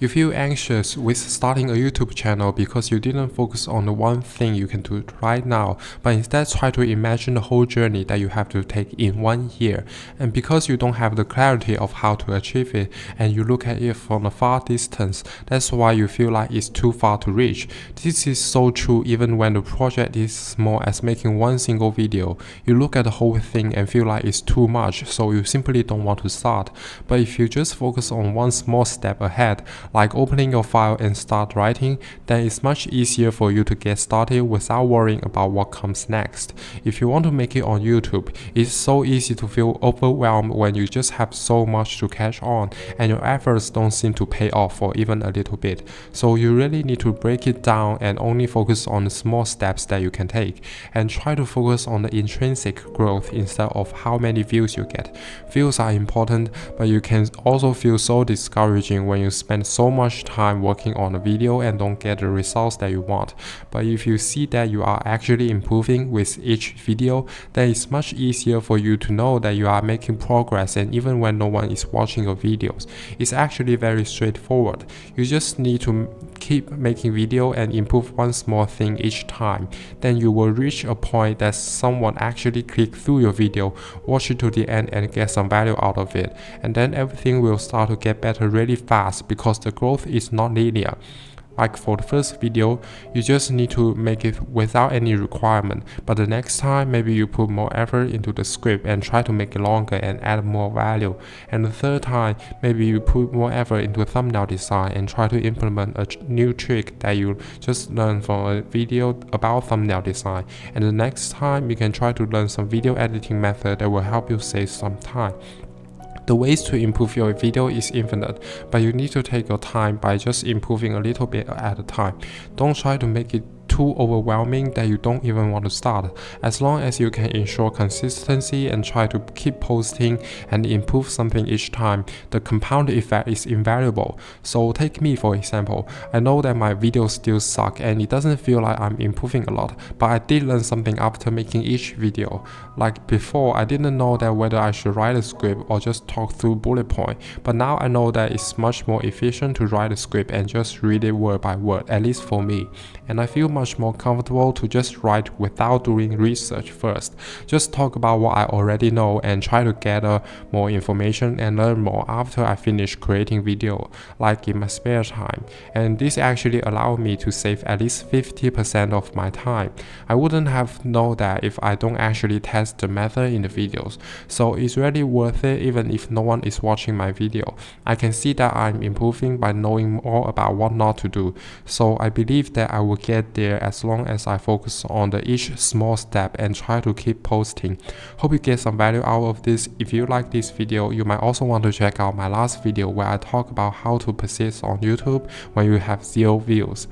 You feel anxious with starting a YouTube channel because you didn't focus on the one thing you can do right now, but instead try to imagine the whole journey that you have to take in 1 year. And because you don't have the clarity of how to achieve it, and you look at it from a far distance, that's why you feel like it's too far to reach. This is so true even when the project is small as making one single video. You look at the whole thing and feel like it's too much, so you simply don't want to start. But if you just focus on one small step ahead, like opening your file and start writing, then it's much easier for you to get started without worrying about what comes next. If you want to make it on YouTube, it's so easy to feel overwhelmed when you just have so much to catch on and your efforts don't seem to pay off for even a little bit. So you really need to break it down and only focus on the small steps that you can take, and try to focus on the intrinsic growth instead of how many views you get. Views are important, but you can also feel so discouraging when you spend so much time working on a video and don't get the results that you want. But if you see that you are actually improving with each video, then it's much easier for you to know that you are making progress, and even when no one is watching your videos. It's actually very straightforward. You just need to keep making video and improve one small thing each time. Then you will reach a point that someone actually click through your video, watch it to the end and get some value out of it. And then everything will start to get better really fast because the growth is not linear. Like for the first video, you just need to make it without any requirement, but the next time maybe you put more effort into the script and try to make it longer and add more value. And the third time, maybe you put more effort into thumbnail design and try to implement a new trick that you just learned from a video about thumbnail design. And the next time, you can try to learn some video editing method that will help you save some time. The ways to improve your video is infinite, but you need to take your time by just improving a little bit at a time. Don't try to make it too overwhelming that you don't even want to start. As long as you can ensure consistency and try to keep posting and improve something each time, the compound effect is invaluable. So take me for example. I know that my videos still suck and it doesn't feel like I'm improving a lot, but I did learn something after making each video. Like before, I didn't know that whether I should write a script or just talk through bullet point, but now I know that it's much more efficient to write a script and just read it word by word, at least for me. And I feel much more comfortable to just write without doing research first. Just talk about what I already know and try to gather more information and learn more after I finish creating video, like in my spare time. And this actually allowed me to save at least 50% of my time. I wouldn't have known that if I don't actually test the method in the videos. So it's really worth it even if no one is watching my video. I can see that I'm improving by knowing more about what not to do. So I believe that I will get there as long as I focus on each small step and try to keep posting. Hope you get some value out of this. If you like this video, you might also want to check out my last video where I talk about how to persist on YouTube when you have 0 views.